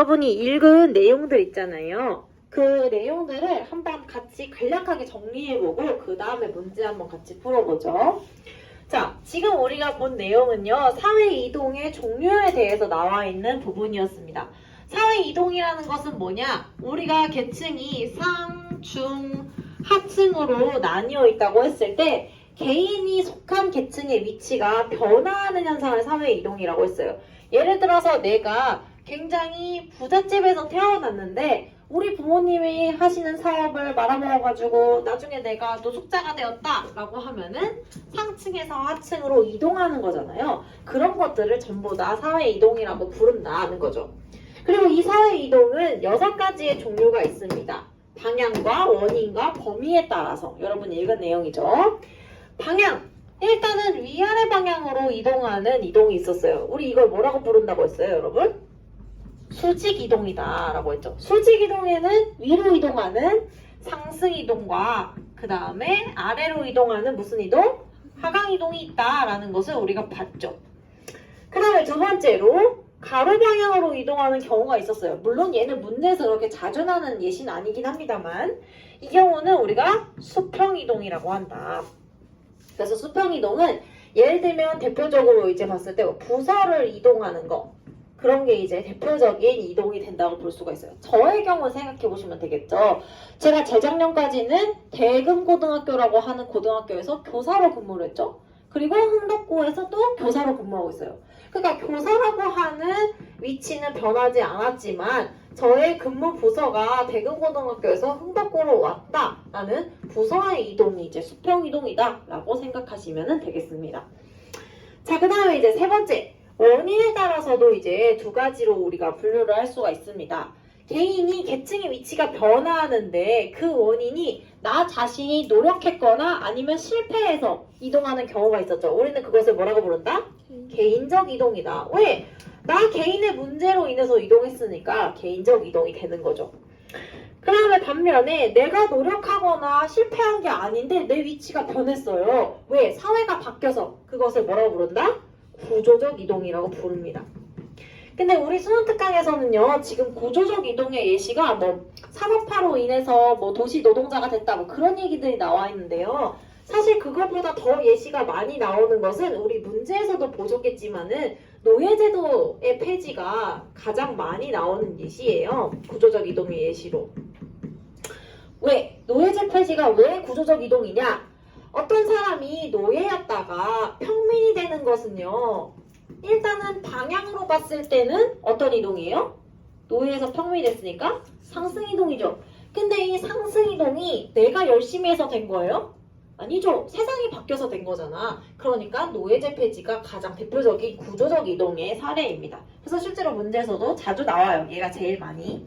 여러분이 읽은 내용들 있잖아요. 그 내용들을 한번 같이 간략하게 정리해보고 그 다음에 문제 한번 같이 풀어보죠. 자, 지금 우리가 본 내용은요. 사회이동의 종류에 대해서 나와 있는 부분이었습니다. 사회이동이라는 것은 뭐냐? 우리가 계층이 상, 중, 하층으로 나뉘어 있다고 했을 때 개인이 속한 계층의 위치가 변화하는 현상을 사회이동이라고 했어요. 예를 들어서 내가 굉장히 부잣집에서 태어났는데 우리 부모님이 하시는 사업을 말아먹어가지고 나중에 내가 노숙자가 되었다 라고 하면은 상층에서 하층으로 이동하는 거잖아요. 그런 것들을 전부 다 사회이동이라고 부른다는 거죠. 그리고 이 사회이동은 6가지의 종류가 있습니다. 방향과 원인과 범위에 따라서 여러분 읽은 내용이죠. 방향! 일단은 위아래 방향으로 이동하는 이동이 있었어요. 우리 이걸 뭐라고 부른다고 했어요, 여러분? 수직 이동이다 라고 했죠. 수직 이동에는 위로 이동하는 상승 이동과 그 다음에 아래로 이동하는 무슨 이동? 하강 이동이 있다라는 것을 우리가 봤죠. 그 다음에 두 번째로 가로 방향으로 이동하는 경우가 있었어요. 물론 얘는 문제에서 그렇게 자주 나는 예시는 아니긴 합니다만 이 경우는 우리가 수평 이동이라고 한다. 그래서 수평 이동은 예를 들면 대표적으로 이제 봤을 때 부서를 이동하는 거 그런 게 이제 대표적인 이동이 된다고 볼 수가 있어요. 저의 경우 생각해 보시면 되겠죠. 제가 재작년까지는 대금고등학교라고 하는 고등학교에서 교사로 근무를 했죠. 그리고 흥덕고에서 또 교사로 근무하고 있어요. 그러니까 교사라고 하는 위치는 변하지 않았지만 저의 근무 부서가 대금고등학교에서 흥덕고로 왔다라는 부서의 이동이 이제 수평 이동이다 라고 생각하시면 되겠습니다. 자, 그 다음에 이제 세 번째. 원인에 따라서도 이제 2가지로 우리가 분류를 할 수가 있습니다. 개인이 계층의 위치가 변화하는데 그 원인이 나 자신이 노력했거나 아니면 실패해서 이동하는 경우가 있었죠. 우리는 그것을 뭐라고 부른다? 개인적 이동이다. 왜? 나 개인의 문제로 인해서 이동했으니까 개인적 이동이 되는 거죠. 그 다음에 반면에 내가 노력하거나 실패한 게 아닌데 내 위치가 변했어요. 왜? 사회가 바뀌어서 그것을 뭐라고 부른다? 구조적 이동이라고 부릅니다. 근데 우리 수능 특강에서는요, 지금 구조적 이동의 예시가 뭐 산업화로 인해서 뭐 도시 노동자가 됐다 뭐 그런 얘기들이 나와 있는데요. 사실 그것보다 더 예시가 많이 나오는 것은 우리 문제에서도 보셨겠지만은 노예제도의 폐지가 가장 많이 나오는 예시예요. 구조적 이동의 예시로. 왜? 노예제 폐지가 왜 구조적 이동이냐? 어떤 사람이 노예였다가 평민이 되는 것은요. 일단은 방향으로 봤을 때는 어떤 이동이에요? 노예에서 평민이 됐으니까 상승 이동이죠. 근데 이 상승 이동이 내가 열심히 해서 된 거예요? 아니죠. 세상이 바뀌어서 된 거잖아. 그러니까 노예제 폐지가 가장 대표적인 구조적 이동의 사례입니다. 그래서 실제로 문제에서도 자주 나와요. 얘가 제일 많이.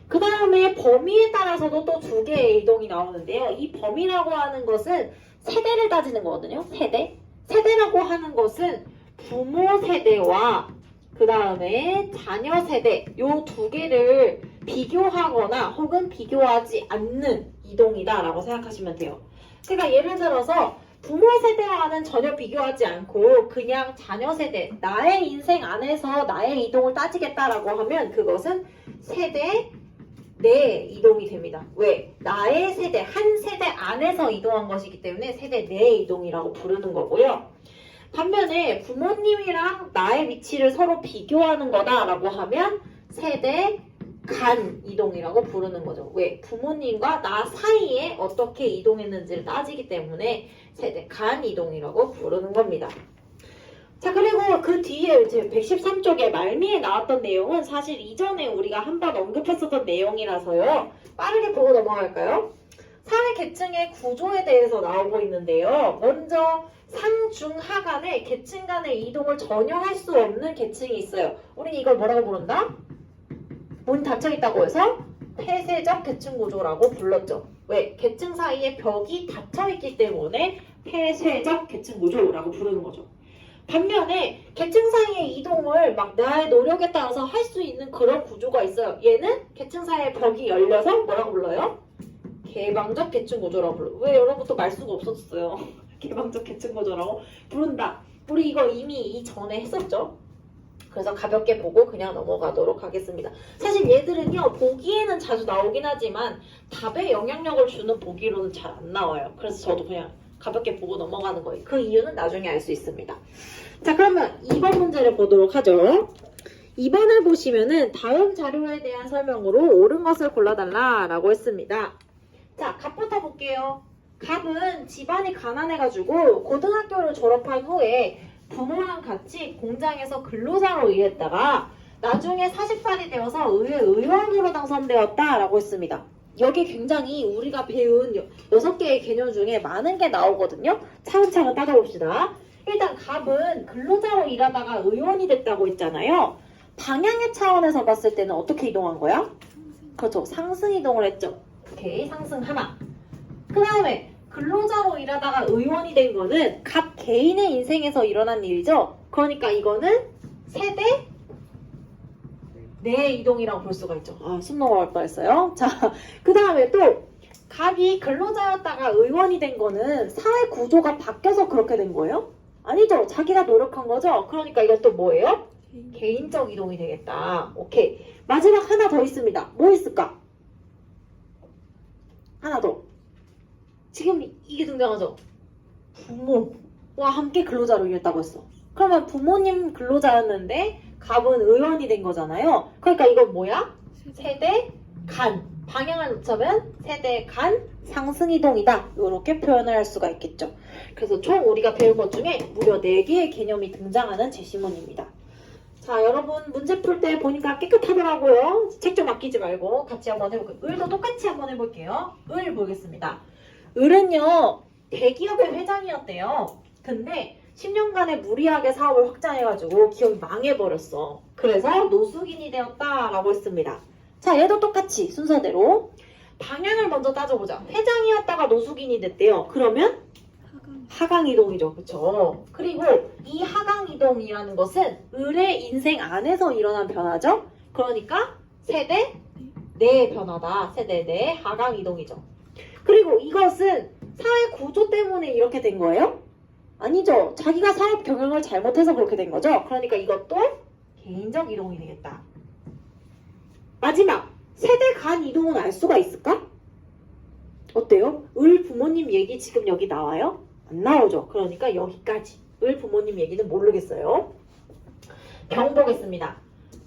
그 다음에 범위에 따라서도 또 2개의 이동이 나오는데요. 이 범위라고 하는 것은 세대를 따지는 거거든요. 세대. 세대라고 하는 것은 부모 세대와 그 다음에 자녀 세대 요 2개를 비교하거나 혹은 비교하지 않는 이동이다 라고 생각하시면 돼요. 그러니까 예를 들어서 부모 세대와는 전혀 비교하지 않고 그냥 자녀 세대, 나의 인생 안에서 나의 이동을 따지겠다라고 하면 그것은 세대 내 이동이 됩니다. 왜? 나의 세대, 한 세대 안에서 이동한 것이기 때문에 세대 내 이동이라고 부르는 거고요. 반면에 부모님이랑 나의 위치를 서로 비교하는 거다라고 하면 세대 간 이동이라고 부르는 거죠. 왜? 부모님과 나 사이에 어떻게 이동했는지를 따지기 때문에 세대 간 이동이라고 부르는 겁니다. 자, 그리고 그 뒤에 이제 113쪽에 말미에 나왔던 내용은 사실 이전에 우리가 한번 언급했었던 내용이라서요. 빠르게 보고 넘어갈까요? 사회 계층의 구조에 대해서 나오고 있는데요. 먼저 상, 중, 하 간의 계층 간의 이동을 전혀 할 수 없는 계층이 있어요. 우린 이걸 뭐라고 부른다? 문이 닫혀있다고 해서 폐쇄적 계층 구조라고 불렀죠. 왜? 계층 사이에 벽이 닫혀있기 때문에 폐쇄적 계층 구조라고 부르는 거죠. 반면에 계층 사이의 이동을 막 나의 노력에 따라서 할 수 있는 그런 구조가 있어요. 얘는 계층 사이의 벽이 열려서 뭐라고 불러요? 개방적 계층 구조라고 불러요. 왜 여러분도 말 수가 없었어요? 개방적 계층 구조라고 부른다. 우리 이거 이미 이전에 했었죠. 그래서 가볍게 보고 그냥 넘어가도록 하겠습니다. 사실 얘들은요, 보기에는 자주 나오긴 하지만 답에 영향력을 주는 보기로는 잘 안 나와요. 그래서 저도 그냥 가볍게 보고 넘어가는 거예요. 그 이유는 나중에 알 수 있습니다. 자, 그러면 2번 문제를 보도록 하죠. 2번을 보시면은 다음 자료에 대한 설명으로 옳은 것을 골라달라라고 했습니다. 자, 갑부터 볼게요. 갑은 집안이 가난해가지고 고등학교를 졸업한 후에 부모랑 같이 공장에서 근로자로 일했다가 나중에 40살이 되어서 의회 의원으로 당선되었다라고 했습니다. 여기 굉장히 우리가 배운 6개의 개념 중에 많은 게 나오거든요. 차근차근 따져봅시다. 일단 갑은 근로자로 일하다가 의원이 됐다고 했잖아요. 방향의 차원에서 봤을 때는 어떻게 이동한 거야? 그렇죠. 상승 이동을 했죠. 오케이, 상승 하나. 그 다음에 근로자로 일하다가 의원이 된 거는 갑 개인의 인생에서 일어난 일이죠. 그러니까 이거는 세대 내 이동이라고 볼 수가 있죠. 아, 숨 넘어갈 뻔했어요. 자, 그 다음에 또 갑이 근로자였다가 의원이 된 거는 사회 구조가 바뀌어서 그렇게 된 거예요? 아니죠. 자기가 노력한 거죠. 그러니까 이것도 뭐예요? 개인적 이동이 되겠다. 오케이. 마지막 하나 더 있습니다. 뭐 있을까? 하나 더. 지금 이게 등장하죠? 부모와 함께 근로자로 일했다고 했어. 그러면 부모님 근로자였는데 갑은 의원이 된 거잖아요. 그러니까 이건 뭐야? 세대 간. 방향을 놓자면 세대 간 상승 이동이다. 이렇게 표현을 할 수가 있겠죠. 그래서 총 우리가 배운 것 중에 무려 4개의 개념이 등장하는 제시문입니다. 자, 여러분 문제 풀 때 보니까 깨끗하더라고요. 책 좀 아끼지 말고 같이 한번 해볼게요. 을도 똑같이 한번 해볼게요. 을 보겠습니다. 을은요, 대기업의 회장이었대요. 근데 10년간에 무리하게 사업을 확장해가지고 기업이 망해버렸어. 그래서 노숙인이 되었다라고 했습니다. 자, 얘도 똑같이 순서대로 방향을 먼저 따져보자. 회장이었다가 노숙인이 됐대요. 그러면 하강이동이죠. 그쵸? 그리고 이 하강이동이라는 것은 을의 인생 안에서 일어난 변화죠. 그러니까 세대 내 변화다. 세대 내 하강이동이죠. 그리고 이것은 사회 구조 때문에 이렇게 된 거예요? 아니죠. 자기가 사업 경영을 잘못해서 그렇게 된 거죠. 그러니까 이것도 개인적 이동이 되겠다. 마지막, 세대 간 이동은 알 수가 있을까? 어때요? 을 부모님 얘기 지금 여기 나와요? 안 나오죠. 그러니까 여기까지. 을 부모님 얘기는 모르겠어요. 병 보겠습니다.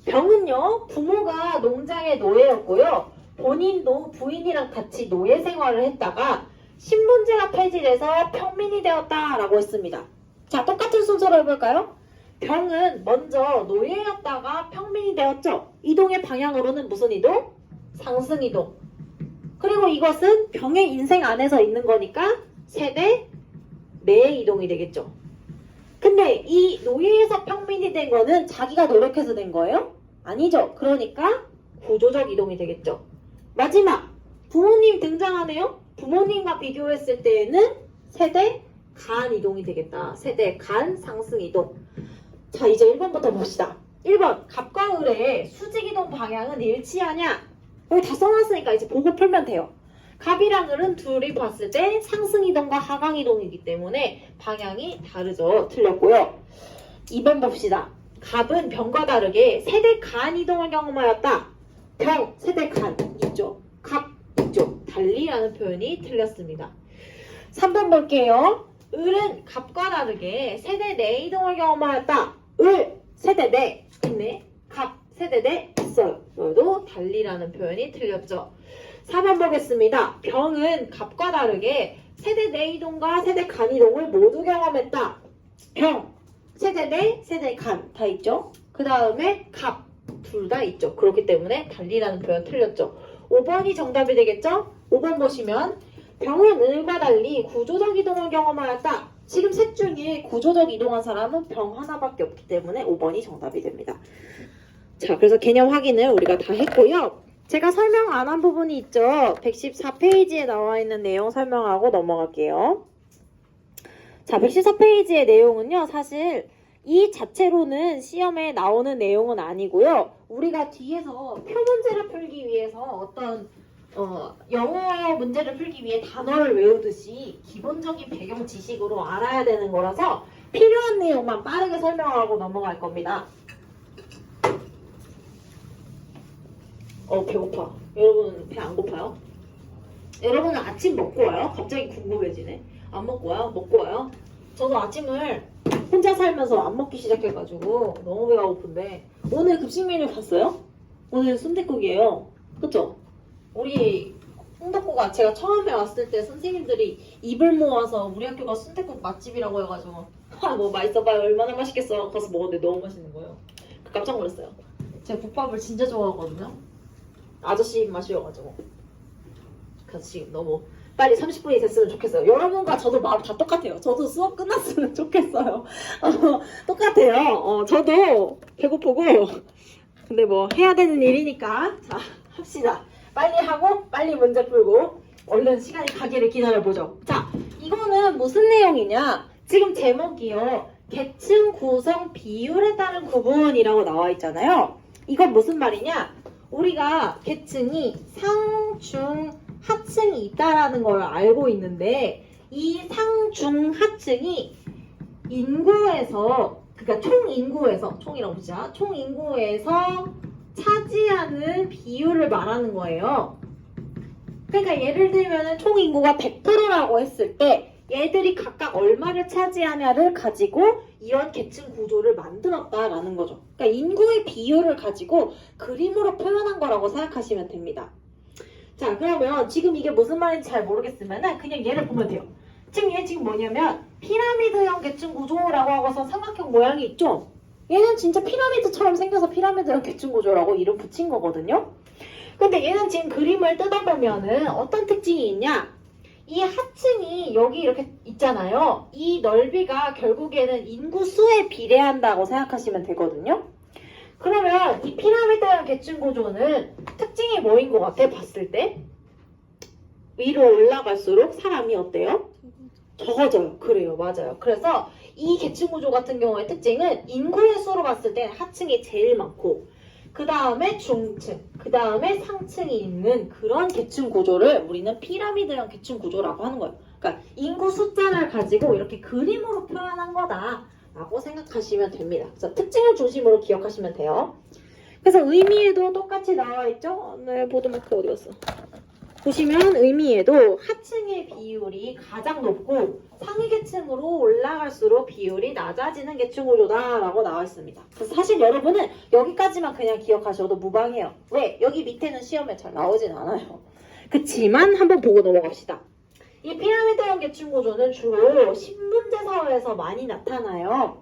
병은요, 부모가 농장의 노예였고요. 본인도 부인이랑 같이 노예 생활을 했다가 신분제가 폐지돼서 평민이 되었다라고 했습니다. 자, 똑같은 순서로 해볼까요? 병은 먼저 노예였다가 평민이 되었죠. 이동의 방향으로는 무슨 이동? 상승 이동. 그리고 이것은 병의 인생 안에서 있는 거니까 세대 내 이동이 되겠죠. 근데 이 노예에서 평민이 된 거는 자기가 노력해서 된 거예요? 아니죠. 그러니까 구조적 이동이 되겠죠. 마지막, 부모님 등장하네요. 부모님과 비교했을 때에는 세대 간 이동이 되겠다. 세대 간 상승 이동. 자, 이제 1번부터 봅시다. 1번, 갑과 을의 수직 이동 방향은 일치하냐? 여기 다 써놨으니까 이제 보고 풀면 돼요. 갑이랑 을은 둘이 봤을 때 상승 이동과 하강 이동이기 때문에 방향이 다르죠. 틀렸고요. 2번 봅시다. 갑은 병과 다르게 세대 간 이동을 경험하였다. 병, 세대 간 있죠. 갑 있죠. 달리라는 표현이 틀렸습니다. 3번 볼게요. 을은 갑과 다르게 세대 내 이동을 경험하였다. 을, 세대 내 있네. 갑, 세대 내 있어요. 여기도 달리라는 표현이 틀렸죠. 4번 보겠습니다. 병은 갑과 다르게 세대 내 이동과 세대 간 이동을 모두 경험했다. 병, 세대 내, 세대 간 다 있죠. 그 다음에 갑, 둘 다 있죠. 그렇기 때문에 달리라는 표현 틀렸죠. 5번이 정답이 되겠죠? 5번 보시면 병은 을과 달리 구조적 이동을 경험하였다. 지금 셋 중에 구조적 이동한 사람은 병 하나밖에 없기 때문에 5번이 정답이 됩니다. 자, 그래서 개념 확인을 우리가 다 했고요. 제가 설명 안 한 부분이 있죠. 114페이지에 나와 있는 내용 설명하고 넘어갈게요. 자, 114페이지의 내용은요. 사실 이 자체로는 시험에 나오는 내용은 아니고요. 우리가 뒤에서 표 문제를 풀기 위해서 어떤 영어 문제를 풀기 위해 단어를 외우듯이 기본적인 배경 지식으로 알아야 되는 거라서 필요한 내용만 빠르게 설명하고 넘어갈 겁니다. 배고파. 여러분 배 안 고파요? 여러분은 아침 먹고 와요? 갑자기 궁금해지네. 안 먹고 와요? 먹고 와요? 저도 아침을 혼자 살면서 안 먹기 시작해가지고 너무 배가 고픈데 오늘 급식 메뉴 봤어요? 오늘 순댓국이에요. 그쵸? 우리 순댓국가 제가 처음에 왔을 때 선생님들이 입을 모아서 우리 학교가 순댓국 맛집이라고 해가지고 뭐 맛있어봐요. 얼마나 맛있겠어. 가서 먹었는데 너무 맛있는 거예요. 깜짝 놀랐어요. 제가 국밥을 진짜 좋아하거든요. 아저씨 입맛이어가지고. 그래서 지금 너무 빨리 30분이 됐으면 좋겠어요. 여러분과 저도 마음 다 똑같아요. 저도 수업 끝났으면 좋겠어요. 똑같아요. 저도 배고프고 근데 뭐 해야 되는 일이니까 자 합시다. 빨리 하고 빨리 문제 풀고 얼른 시간이 가기를 기다려보죠. 자 이거는 무슨 내용이냐. 지금 제목이요. 계층 구성 비율에 따른 구분이라고 나와 있잖아요. 이건 무슨 말이냐. 우리가 계층이 상, 중, 하층이 있다라는 걸 알고 있는데 이 상, 중, 하층이 인구에서 그러니까 총인구에서 총이라고 보자. 총인구에서 차지하는 비율을 말하는 거예요. 그러니까 예를 들면 총인구가 100%라고 했을 때 얘들이 각각 얼마를 차지하냐를 가지고 이런 계층 구조를 만들었다라는 거죠. 그러니까 인구의 비율을 가지고 그림으로 표현한 거라고 생각하시면 됩니다. 자, 그러면 지금 이게 무슨 말인지 잘 모르겠으면 그냥 얘를 보면 돼요. 지금 얘 지금 뭐냐면 피라미드형 계층 구조라고 하고서 삼각형 모양이 있죠? 얘는 진짜 피라미드처럼 생겨서 피라미드형 계층 구조라고 이름 붙인 거거든요. 근데 얘는 지금 그림을 뜯어보면은 어떤 특징이 있냐? 이 하층이 여기 이렇게 있잖아요. 이 넓이가 결국에는 인구수에 비례한다고 생각하시면 되거든요. 그러면 이 피라미드형 계층 구조는 특징이 뭐인 것 같아? 봤을 때 위로 올라갈수록 사람이 어때요? 적어져요. 그래요. 맞아요. 그래서 이 계층 구조 같은 경우의 특징은 인구의 수로 봤을 때 하층이 제일 많고 그 다음에 중층, 그 다음에 상층이 있는 그런 계층 구조를 우리는 피라미드형 계층 구조라고 하는 거예요. 그러니까 인구 숫자를 가지고 이렇게 그림으로 표현한 거다라고 생각하시면 됩니다. 그래서 특징을 중심으로 기억하시면 돼요. 그래서 의미에도 똑같이 나와 있죠? 네, 보드마크 어디 갔어? 보시면 의미에도 하층의 비율이 가장 높고 상위 계층으로 올라갈수록 비율이 낮아지는 계층 구조다라고 나와 있습니다. 그래서 사실 여러분은 여기까지만 그냥 기억하셔도 무방해요. 왜? 여기 밑에는 시험에 잘 나오진 않아요. 그치만 한번 보고 넘어갑시다. 이 피라미드형 계층 구조는 주로 신분제 사회에서 많이 나타나요.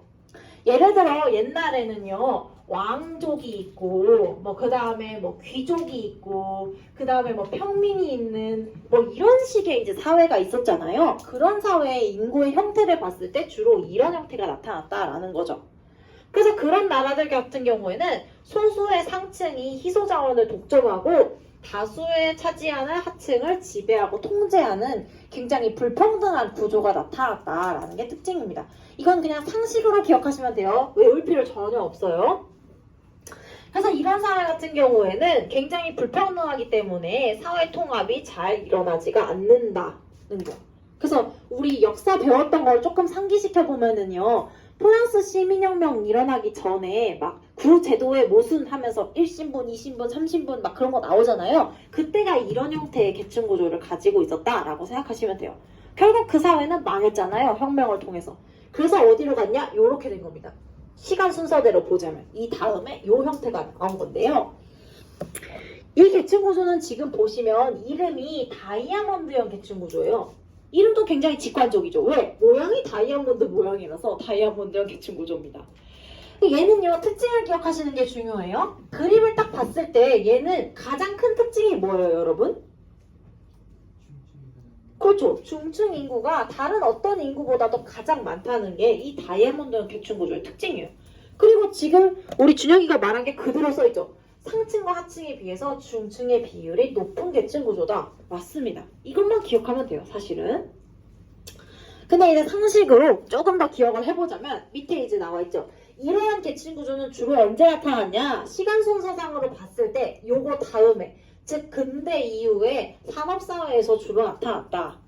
예를 들어 옛날에는요. 왕족이 있고 그 다음에 귀족이 있고 그 다음에 평민이 있는 이런 식의 이제 사회가 있었잖아요. 그런 사회의 인구의 형태를 봤을 때 주로 이런 형태가 나타났다라는 거죠. 그래서 그런 나라들 같은 경우에는 소수의 상층이 희소자원을 독점하고 다수의 차지하는 하층을 지배하고 통제하는 굉장히 불평등한 구조가 나타났다라는 게 특징입니다. 이건 그냥 상식으로 기억하시면 돼요. 외울 필요 전혀 없어요. 그래서 이런 사회 같은 경우에는 굉장히 불평등하기 때문에 사회 통합이 잘 일어나지가 않는다는 거. 그래서 우리 역사 배웠던 걸 조금 상기시켜 보면은요. 프랑스 시민혁명 일어나기 전에 구제도의 모순하면서 1신분, 2신분, 3신분 그런 거 나오잖아요. 그때가 이런 형태의 계층 구조를 가지고 있었다라고 생각하시면 돼요. 결국 그 사회는 망했잖아요. 혁명을 통해서. 그래서 어디로 갔냐? 요렇게 된 겁니다. 시간 순서대로 보자면 이 다음에 이 형태가 나온 건데요. 이 계층 구조는 지금 보시면 이름이 다이아몬드형 계층 구조예요. 이름도 굉장히 직관적이죠. 왜? 모양이 다이아몬드 모양이라서 다이아몬드형 계층 구조입니다. 얘는요 특징을 기억하시는 게 중요해요. 그림을 딱 봤을 때 얘는 가장 큰 특징이 뭐예요, 여러분? 그렇죠. 중층 인구가 다른 어떤 인구보다도 가장 많다는 게 이 다이아몬드 계층 구조의 특징이에요. 그리고 지금 우리 준혁이가 말한 게 그대로 써있죠. 상층과 하층에 비해서 중층의 비율이 높은 계층 구조다. 맞습니다. 이것만 기억하면 돼요, 사실은. 근데 이제 상식으로 조금 더 기억을 해보자면 밑에 이제 나와있죠. 이러한 계층 구조는 주로 언제 나타났냐? 시간 순서상으로 봤을 때 요거 다음에 즉 근대 이후에 산업사회에서 주로 나타났다.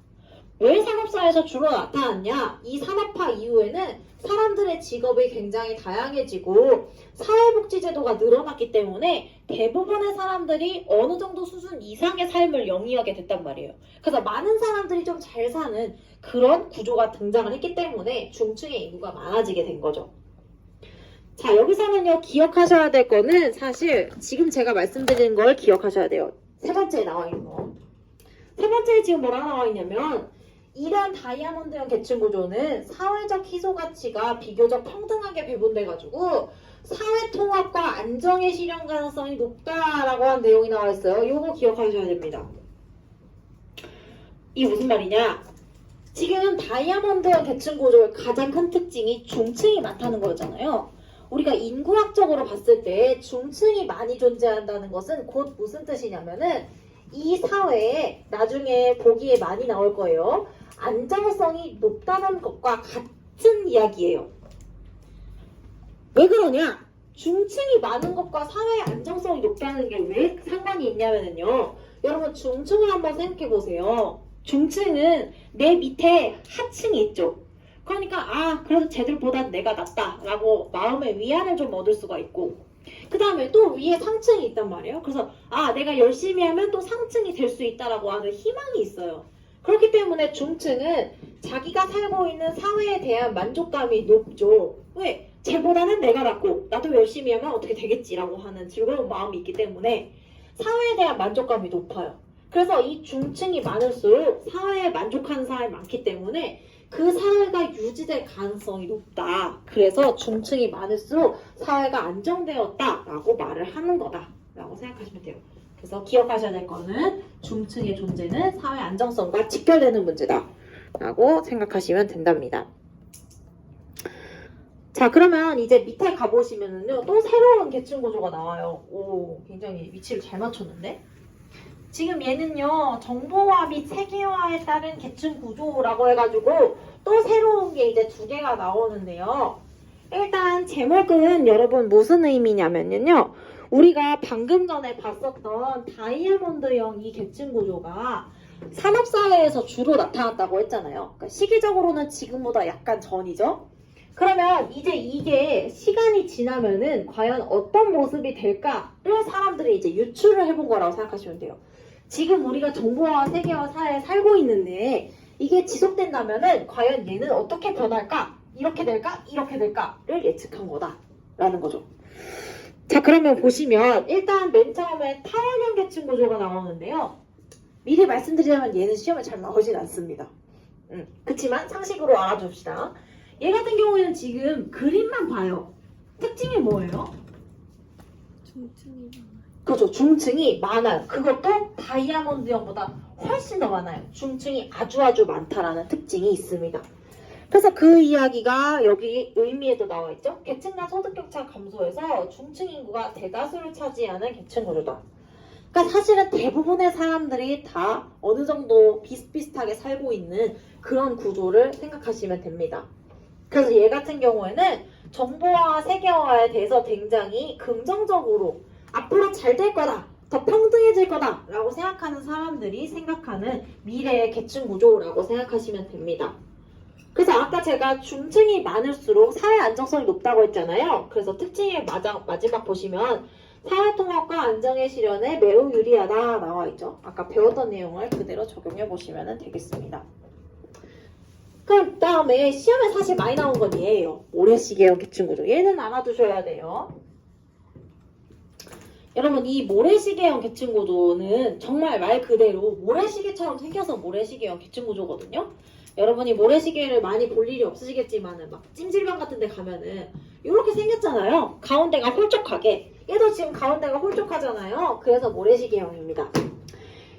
왜 산업사회에서 주로 나타났냐? 이 산업화 이후에는 사람들의 직업이 굉장히 다양해지고 사회복지제도가 늘어났기 때문에 대부분의 사람들이 어느 정도 수준 이상의 삶을 영위하게 됐단 말이에요. 그래서 많은 사람들이 좀 잘 사는 그런 구조가 등장을 했기 때문에 중층의 인구가 많아지게 된 거죠. 자, 여기서는요, 기억하셔야 될 거는 사실 지금 제가 말씀드린 걸 기억하셔야 돼요. 세 번째에 나와 있는 거. 세 번째에 지금 뭐라 나와 있냐면 이런 다이아몬드형 계층 구조는 사회적 희소 가치가 비교적 평등하게 배분돼가지고 사회 통합과 안정의 실현 가능성이 높다라고 한 내용이 나와 있어요. 이거 기억하셔야 됩니다. 이게 무슨 말이냐? 지금 다이아몬드형 계층 구조의 가장 큰 특징이 중층이 많다는 거잖아요. 우리가 인구학적으로 봤을 때 중층이 많이 존재한다는 것은 곧 무슨 뜻이냐면은 이 사회에 나중에 보기에 많이 나올 거예요. 안정성이 높다는 것과 같은 이야기예요. 왜 그러냐? 중층이 많은 것과 사회의 안정성이 높다는 게 왜 상관이 있냐면요. 여러분 중층을 한번 생각해 보세요. 중층은 내 밑에 하층이 있죠. 그러니까 그래도 쟤들보단 내가 낫다라고 마음의 위안을 좀 얻을 수가 있고 그 다음에 또 위에 상층이 있단 말이에요. 그래서 내가 열심히 하면 또 상층이 될 수 있다라고 하는 희망이 있어요. 그렇기 때문에 중층은 자기가 살고 있는 사회에 대한 만족감이 높죠. 왜? 쟤보다는 내가 낫고 나도 열심히 하면 어떻게 되겠지라고 하는 즐거운 마음이 있기 때문에 사회에 대한 만족감이 높아요. 그래서 이 중층이 많을수록 사회에 만족하는 사람이 많기 때문에 그 사회가 유지될 가능성이 높다. 그래서 중층이 많을수록 사회가 안정되었다라고 말을 하는 거다라고 생각하시면 돼요. 그래서 기억하셔야 될 거는 중층의 존재는 사회 안정성과 직결되는 문제다라고 생각하시면 된답니다. 자, 그러면 이제 밑에 가보시면은요, 또 새로운 계층 구조가 나와요. 오, 굉장히 위치를 잘 맞췄는데? 지금 얘는요, 정보화 및 세계화에 따른 계층 구조라고 해가지고 또 새로운 게 이제 두 개가 나오는데요. 일단 제목은 여러분 무슨 의미냐면요. 우리가 방금 전에 봤었던 다이아몬드형 이 계층 구조가 산업사회에서 주로 나타났다고 했잖아요. 그러니까 시기적으로는 지금보다 약간 전이죠. 그러면 이제 이게 시간이 지나면은 과연 어떤 모습이 될까를 사람들이 이제 유추를 해본 거라고 생각하시면 돼요. 지금 우리가 정보화와 세계화 사회에 살고 있는데 이게 지속된다면은 과연 얘는 어떻게 변할까? 이렇게 될까? 이렇게 될까?를 예측한 거다라는 거죠. 자, 그러면 보시면 일단 맨 처음에 타원형 계층 구조가 나오는데요. 미리 말씀드리자면 얘는 시험에 잘 나오진 않습니다. 그치만 상식으로 알아줍시다. 얘 같은 경우에는 지금 그림만 봐요. 특징이 뭐예요? 중층이 많아요. 그렇죠. 중층이 많아요. 그것도 다이아몬드형보다 훨씬 더 많아요. 중층이 아주 많다라는 특징이 있습니다. 그래서 그 이야기가 여기 의미에도 나와 있죠. 계층 간 소득 격차 감소해서 중층 인구가 대다수를 차지하는 계층 구조다. 그러니까 사실은 대부분의 사람들이 다 어느 정도 비슷비슷하게 살고 있는 그런 구조를 생각하시면 됩니다. 그래서 얘 같은 경우에는 정보화와 세계화에 대해서 굉장히 긍정적으로 앞으로 잘 될 거다, 더 평등해질 거다 라고 생각하는 사람들이 생각하는 미래의 계층 구조라고 생각하시면 됩니다. 그래서 아까 제가 중층이 많을수록 사회 안정성이 높다고 했잖아요. 그래서 특징의 마지막 보시면 사회통합과 안정의 실현에 매우 유리하다 나와 있죠. 아까 배웠던 내용을 그대로 적용해 보시면 되겠습니다. 그 다음에 시험에 사실 많이 나온 건 얘예요. 모래시계형 계층 구조. 얘는 알아두셔야 돼요. 여러분 이 모래시계형 계층 구조는 정말 말 그대로 모래시계처럼 생겨서 모래시계형 계층 구조거든요. 여러분이 모래시계를 많이 볼 일이 없으시겠지만은 막 찜질방 같은 데 가면은 이렇게 생겼잖아요. 가운데가 홀쭉하게. 얘도 지금 가운데가 홀쭉하잖아요. 그래서 모래시계형입니다.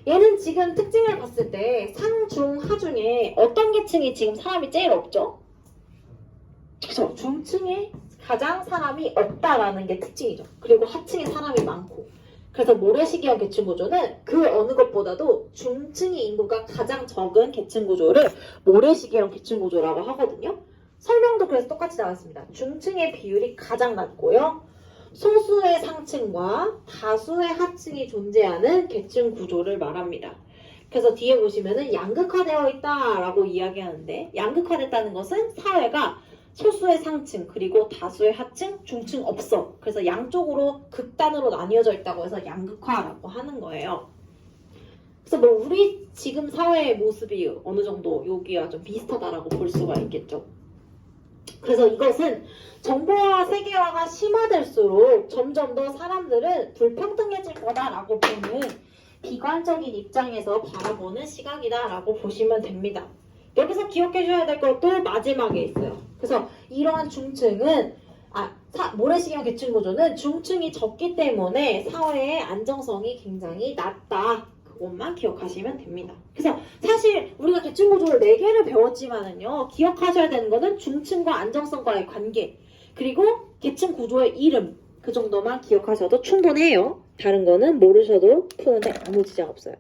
얘는 지금 특징을 봤을 때 상, 중, 하 중에 어떤 계층이 지금 사람이 제일 없죠? 그래서 중층에 가장 사람이 없다라는 게 특징이죠. 그리고 하층에 사람이 많고. 그래서 모래시계형 계층 구조는 그 어느 것보다도 중층의 인구가 가장 적은 계층 구조를 모래시계형 계층 구조라고 하거든요. 설명도 그래서 똑같이 나왔습니다. 중층의 비율이 가장 낮고요. 소수의 상층과 다수의 하층이 존재하는 계층 구조를 말합니다. 그래서 뒤에 보시면은 양극화되어 있다라고 이야기하는데 양극화됐다는 것은 사회가 소수의 상층 그리고 다수의 하층, 중층 없어. 그래서 양쪽으로 극단으로 나뉘어져 있다고 해서 양극화라고 하는 거예요. 그래서 뭐 우리 지금 사회의 모습이 어느 정도 여기와 좀 비슷하다라고 볼 수가 있겠죠. 그래서 이것은 정보화 세계화가 심화될수록 점점 더 사람들은 불평등해질 거다라고 보는 비관적인 입장에서 바라보는 시각이다라고 보시면 됩니다. 여기서 기억해 줘야 될 것도 마지막에 있어요. 그래서 이러한 중층은 모래시경 계층 구조는 중층이 적기 때문에 사회의 안정성이 굉장히 낮다. 그것만 기억하시면 됩니다. 그래서 사실 우리가 계층 구조를 4개를 배웠지만은요. 기억하셔야 되는 거는 중층과 안정성과의 관계 그리고 계층 구조의 이름 그 정도만 기억하셔도 충분해요. 다른 거는 모르셔도 푸는데 아무 지장 없어요.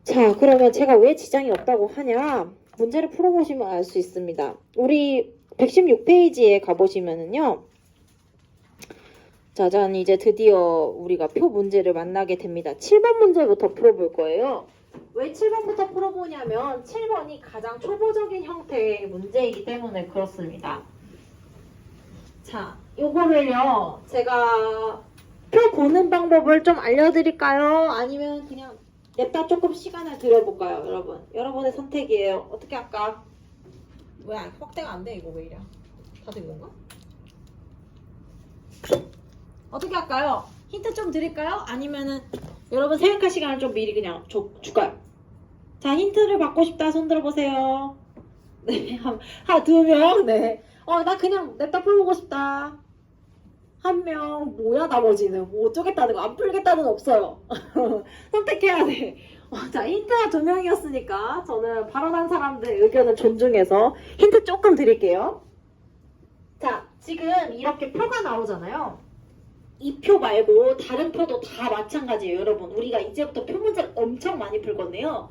자, 그러면 제가 왜 지장이 없다고 하냐? 문제를 풀어보시면 알 수 있습니다. 우리 116페이지에 가보시면은요. 짜잔, 이제 드디어 우리가 표 문제를 만나게 됩니다. 7번 문제부터 풀어볼 거예요. 왜 7번부터 풀어보냐면 7번이 가장 초보적인 형태의 문제이기 때문에 그렇습니다. 자, 요거를요. 제가 표 보는 방법을 좀 알려드릴까요? 아니면 그냥 냅다 조금 시간을 들여볼까요, 여러분? 여러분의 선택이에요. 어떻게 할까? 왜 확대가 안 돼? 이거 왜 이래? 다 된 건가? 어떻게 할까요? 힌트 좀 드릴까요? 아니면은 여러분 생각할 시간을 좀 미리 그냥 줄까요? 자, 힌트를 받고 싶다 손 들어보세요. 네, 두 명. 네. 나 그냥 냅다 풀어보고 싶다. 한 명. 뭐야 나머지는? 뭐 어쩌겠다는 거 안 풀겠다는 거 없어요. 선택해야 돼. 자, 힌트가 2명이었으니까 저는 발언한 사람들의 의견을 존중해서 힌트 조금 드릴게요. 자, 지금 이렇게 표가 나오잖아요. 이 표 말고 다른 표도 다 마찬가지예요, 여러분. 우리가 이제부터 표 문제를 엄청 많이 풀 건데요.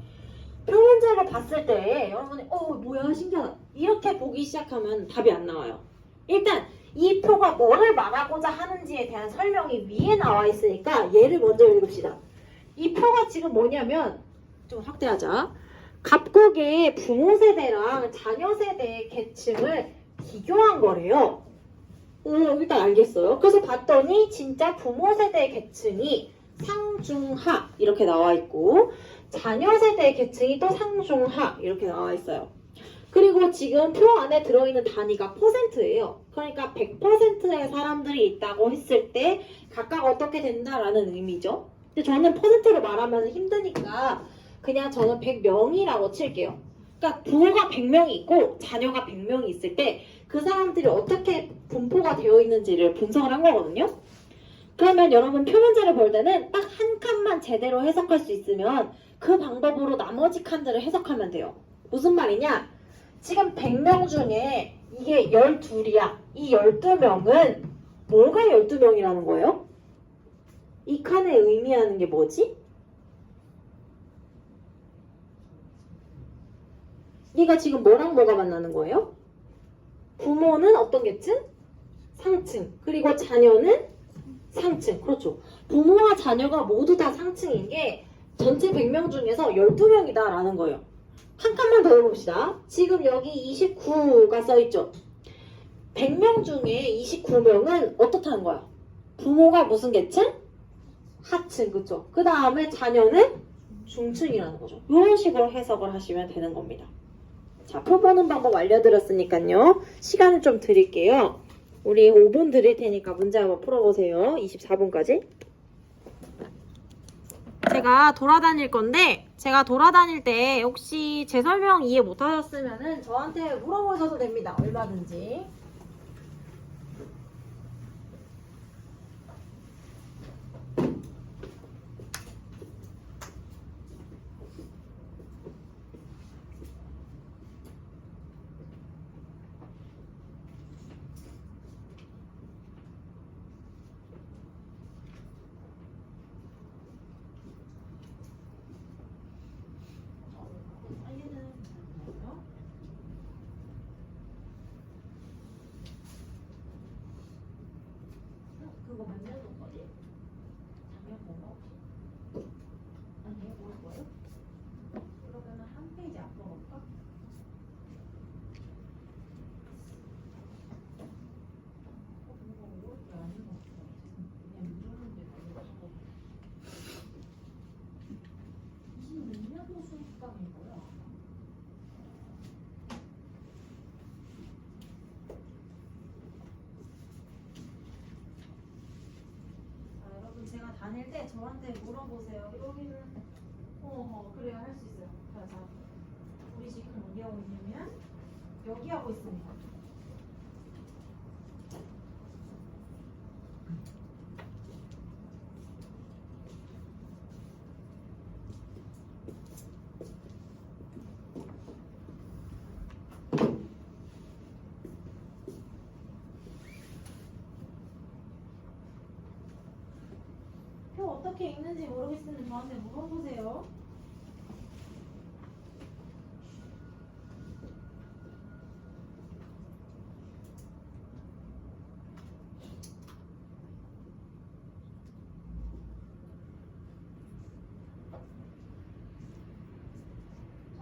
표 문제를 봤을 때 여러분이 뭐야 신기하다 이렇게 보기 시작하면 답이 안 나와요. 일단 이 표가 뭐를 말하고자 하는지에 대한 설명이 위에 나와 있으니까 얘를 먼저 읽읍시다. 이 표가 지금 뭐냐면 좀 확대하자. 갑곡의 부모 세대랑 자녀 세대의 계층을 비교한 거래요. 일단 알겠어요. 그래서 봤더니 진짜 부모 세대의 계층이 상중하 이렇게 나와 있고 자녀 세대의 계층이 또 상중하 이렇게 나와 있어요. 그리고 지금 표 안에 들어있는 단위가 퍼센트예요. 그러니까 100%의 사람들이 있다고 했을 때 각각 어떻게 된다라는 의미죠. 근데 저는 퍼센트로 말하면 힘드니까 그냥 저는 100명이라고 칠게요. 그러니까 부모가 100명이 있고 자녀가 100명이 있을 때 그 사람들이 어떻게 분포가 되어 있는지를 분석을 한 거거든요. 그러면 여러분 표 문제를 볼 때는 딱 한 칸만 제대로 해석할 수 있으면 그 방법으로 나머지 칸들을 해석하면 돼요. 무슨 말이냐? 지금 100명 중에 이게 12이야. 이 12명은 뭐가 12명이라는 거예요? 이 칸에 의미하는 게 뭐지? 얘가 지금 뭐랑 뭐가 만나는 거예요? 부모는 어떤 계층? 상층. 그리고 자녀는 상층. 그렇죠. 부모와 자녀가 모두 다 상층인 게 전체 100명 중에서 12명이다 라는 거예요. 한 칸만 더 해봅시다. 지금 여기 29가 써있죠. 100명 중에 29명은 어떻다는 거야? 부모가 무슨 계층? 하층. 그쵸? 그 다음에 자녀는 중층이라는 거죠. 이런 식으로 해석을 하시면 되는 겁니다. 자, 표 보는 방법 알려드렸으니까요. 시간을 좀 드릴게요. 우리 5분 드릴 테니까 문제 한번 풀어보세요. 24분까지. 제가 돌아다닐 건데 제가 돌아다닐 때 혹시 제 설명 이해 못하셨으면 저한테 물어보셔도 됩니다. 얼마든지. 아니고요. 자, 여러분 제가 다닐 때 저한테 물어보세요. 여기는 그래야 할 수 있어요. 자, 우리 지금 어디 하고 있냐면 여기 하고 있습니다. 표 어떻게 읽는지 모르겠으면 저한테 물어보세요.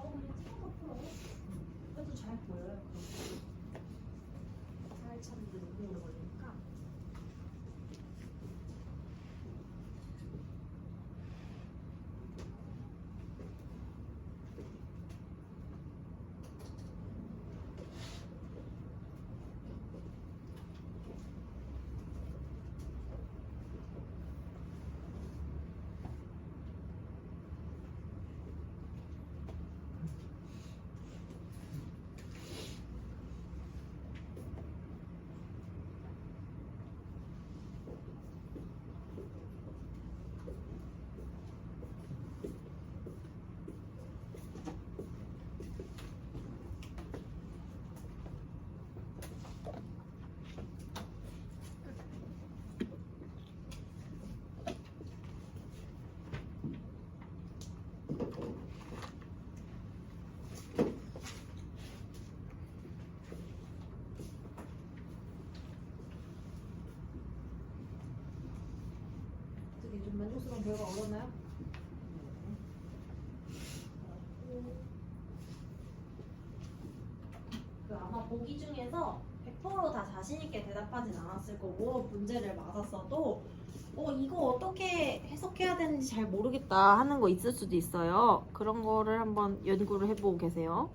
그냥 찍어서 풀어요. 그래도 잘 보여요. 잘 찾는데 너무 오래 걸리니까. 어떻게 좀 만족스러운 결과 얻었나요? 아마 보기 중에서 100%다 자신있게 대답하진 않았을 거고 문제를 맞았어도 이거 어떻게 해석해야 되는지 잘 모르겠다 하는 거 있을 수도 있어요. 그런 거를 한번 연구를 해보고 계세요.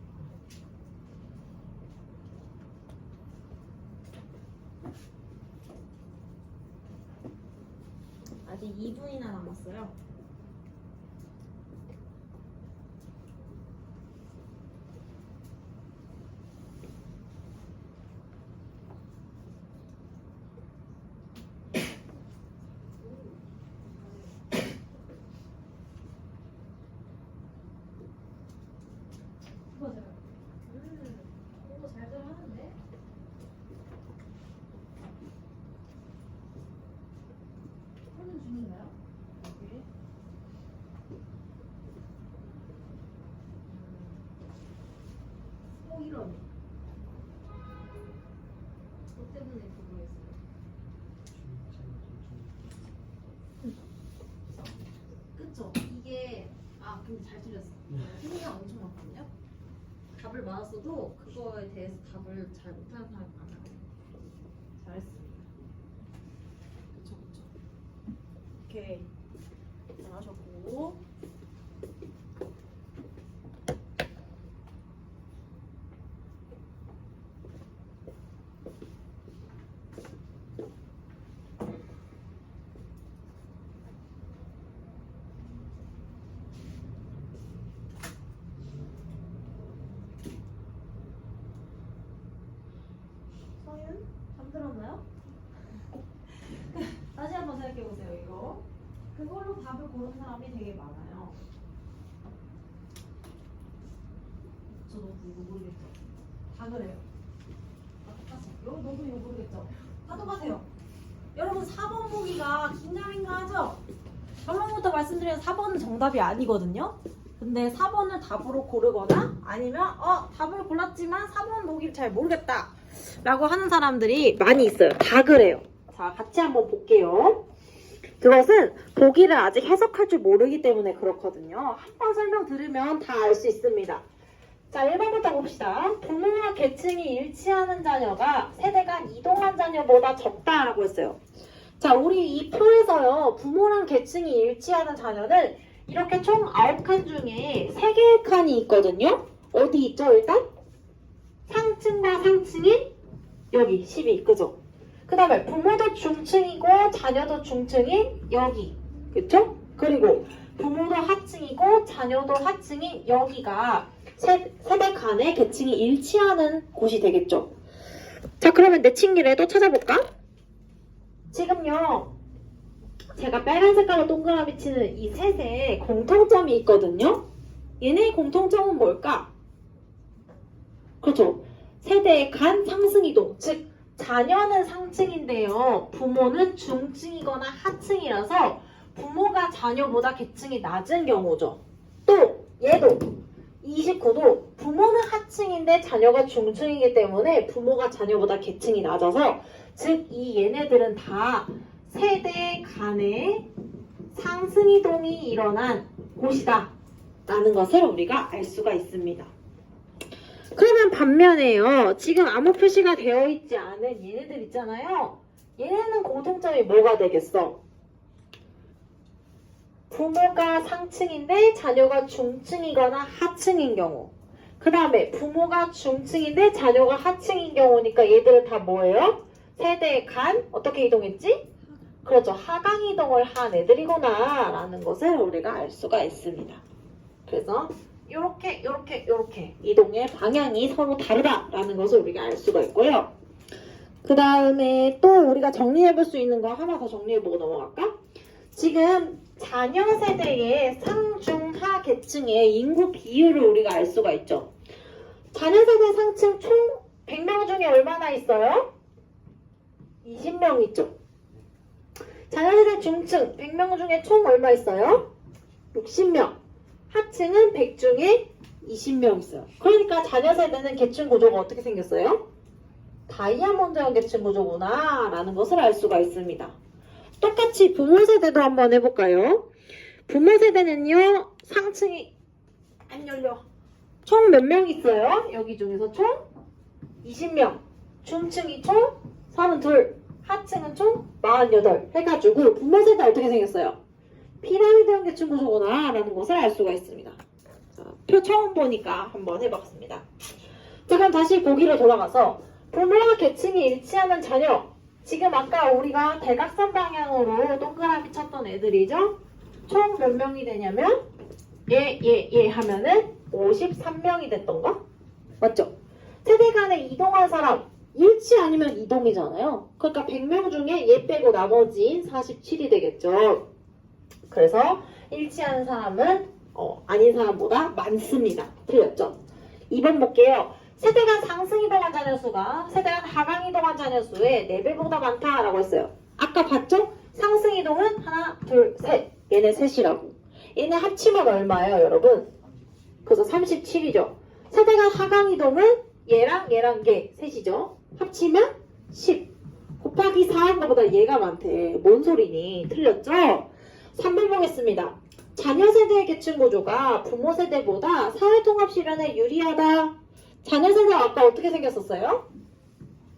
아직 2분이나 남았어요. 맞아요. 공부 잘들 하는데? 하는 중인가요? 여기? 이런. 뭐 때문에 그거 했어요? 그쵸? 이게 근데 잘 틀렸어. 틀리가 엄청 많거든요. 답을 맞았어도 그거에 대해서 답을 잘 못하는 사람이 많아요. 잘했습니다. 그쵸. 오케이. 잘하셨고. 서윤? 잠들었나요? 다시 한번 생각해보세요, 이거. 그걸로 답을 고른 사람이 되게 많아요. 저도 이거 모르겠죠? 다 그래요. 너도 이거 모르겠죠? 다 똑같아요. 여러분 4번 보기가 긴가민가 하죠? 결론부터 말씀드리면 4번은 정답이 아니거든요? 근데 4번을 답으로 고르거나 아니면 답을 골랐지만 4번 보기를 잘 모르겠다 라고 하는 사람들이 많이 있어요. 다 그래요. 자, 같이 한번 볼게요. 그것은 보기를 아직 해석할 줄 모르기 때문에 그렇거든요. 한 번 설명 들으면 다 알 수 있습니다. 자, 1번부터 봅시다. 부모와 계층이 일치하는 자녀가 세대가 이동한 자녀보다 적다라고 했어요. 자, 우리 이 표에서요. 부모랑 계층이 일치하는 자녀는 이렇게 총 9칸 중에 3개의 칸이 있거든요. 어디 있죠, 일단? 상층과 상층인 여기 12, 그죠? 그 다음에 부모도 중층이고 자녀도 중층인 여기, 그쵸? 그리고 부모도 하층이고 자녀도 하층인 여기가 세대 간의 계층이 일치하는 곳이 되겠죠. 자, 그러면 내친기래도 찾아볼까? 지금요, 제가 빨간 색깔로 동그라미 치는 이 셋에 공통점이 있거든요. 얘네의 공통점은 뭘까? 그렇죠. 세대의 간 상승이동, 즉 자녀는 상층인데요. 부모는 중층이거나 하층이라서 부모가 자녀보다 계층이 낮은 경우죠. 또 얘도 29도 부모는 하층인데 자녀가 중층이기 때문에 부모가 자녀보다 계층이 낮아서 즉 이 얘네들은 다 세대 간의 상승이동이 일어난 곳이다 라는 것을 우리가 알 수가 있습니다. 그러면 반면에요. 지금 아무 표시가 되어 있지 않은 얘네들 있잖아요. 얘네는 공통점이 뭐가 되겠어? 부모가 상층인데 자녀가 중층이거나 하층인 경우. 그 다음에 부모가 중층인데 자녀가 하층인 경우니까 얘들은 다 뭐예요? 세대 간 어떻게 이동했지? 그렇죠. 하강 이동을 한 애들이구나 라는 것을 우리가 알 수가 있습니다. 그래서 요렇게 이동의 방향이 서로 다르다라는 것을 우리가 알 수가 있고요. 그 다음에 또 우리가 정리해 볼 수 있는 거 하나 더 정리해보고 넘어갈까? 지금 자녀 세대의 상중하 계층의 인구 비율을 우리가 알 수가 있죠. 자녀 세대 상층 총 100명 중에 얼마나 있어요? 20명 있죠. 자녀 세대 중층 100명 중에 총 얼마 있어요? 60명. 하층은 100 중에 20명 있어요. 그러니까 자녀 세대는 계층 구조가 어떻게 생겼어요? 다이아몬드형 계층 구조구나 라는 것을 알 수가 있습니다. 똑같이 부모 세대도 한번 해볼까요? 부모 세대는요, 상층이 안 열려. 총 몇 명 있어요? 여기 중에서 총 20명. 중층이 총 32. 하층은 총 48. 해가지고 부모 세대 어떻게 생겼어요? 피라미드형 계층 구조구나 라는 것을 알 수가 있습니다. 자, 표 처음 보니까 한번 해봤습니다. 자, 그럼 다시 보기로 돌아가서 부모와 계층이 일치하는 자녀. 지금 아까 우리가 대각선 방향으로 동그라미 쳤던 애들이죠? 총 몇 명이 되냐면 얘 하면은 53명이 됐던 거? 맞죠? 세대 간에 이동한 사람 일치 아니면 이동이잖아요. 그러니까 100명 중에 얘 빼고 나머지 47이 되겠죠. 그래서 일치하는 사람은 아닌 사람보다 많습니다. 틀렸죠? 2번 볼게요. 세대 간 상승 이동한 자녀 수가 세대 간 하강 이동한 자녀 수의 4배보다 많다라고 했어요. 아까 봤죠? 상승 이동은 하나, 둘, 셋. 얘네 셋이라고. 얘네 합치면 얼마예요, 여러분? 그래서 37이죠. 세대 간 하강 이동은 얘랑 얘 셋이죠. 합치면 10. 곱하기 4한 것보다 얘가 많대. 뭔 소리니? 틀렸죠? 3번 보겠습니다. 자녀 세대의 계층 구조가 부모 세대보다 사회통합 실현에 유리하다. 자녀 세대가 아까 어떻게 생겼었어요?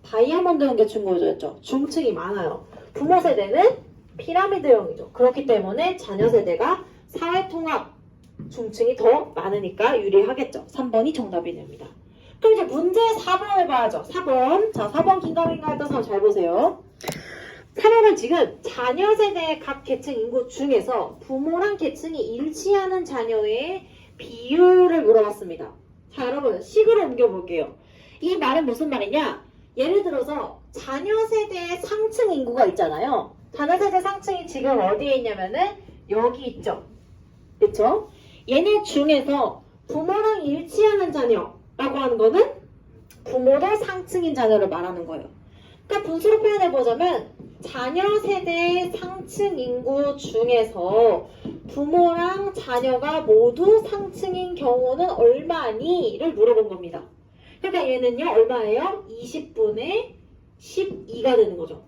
다이아몬드형 계층 구조였죠. 중층이 많아요. 부모 세대는 피라미드형이죠. 그렇기 때문에 자녀 세대가 사회통합 중층이 더 많으니까 유리하겠죠. 3번이 정답이 됩니다. 그럼 이제 문제 4번 해봐야죠. 4번. 자, 4번 긴가민가 했던 사람 잘 보세요. 3번은 지금 자녀 세대의 각 계층 인구 중에서 부모랑 계층이 일치하는 자녀의 비율을 물어봤습니다. 자, 여러분 식으로 옮겨볼게요. 이 말은 무슨 말이냐? 예를 들어서 자녀 세대의 상층 인구가 있잖아요. 자녀 세대 상층이 지금 어디에 있냐면은 여기 있죠. 그쵸? 얘네 중에서 부모랑 일치하는 자녀라고 하는 거는 부모도 상층인 자녀를 말하는 거예요. 그러니까 분수로 표현해보자면 자녀 세대의 상층 인구 중에서 부모랑 자녀가 모두 상층인 경우는 얼마니?를 물어본 겁니다. 그러니까 얘는요 얼마예요? 20분의 12가 되는 거죠.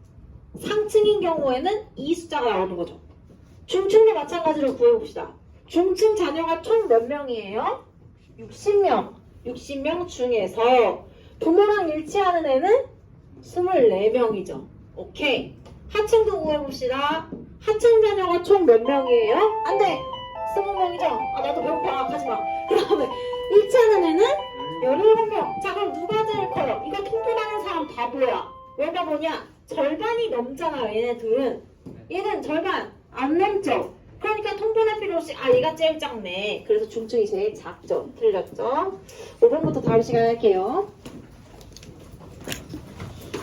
상층인 경우에는 이 숫자가 나오는 거죠. 중층도 마찬가지로 구해봅시다. 중층 자녀가 총 몇 명이에요? 60명. 60명 중에서 부모랑 일치하는 애는 24명이죠. 오케이. 하층도 구해봅시다. 하층 자녀가 총 몇 명이에요? 안 돼! 20명 17명이죠? 아, 나도 배고파. 가지마. 그 다음에 2차 눈에는 17명. 자, 그럼 누가 제일 커요? 이거 통분하는 사람 바보야. 왜 바보냐? 절반이 넘잖아요, 얘네 둘은. 얘는 절반 안 넘죠? 그러니까 통분할 필요 없이, 아, 얘가 제일 작네. 그래서 중증이 제일 작죠? 틀렸죠? 5번부터 다음 시간에 할게요.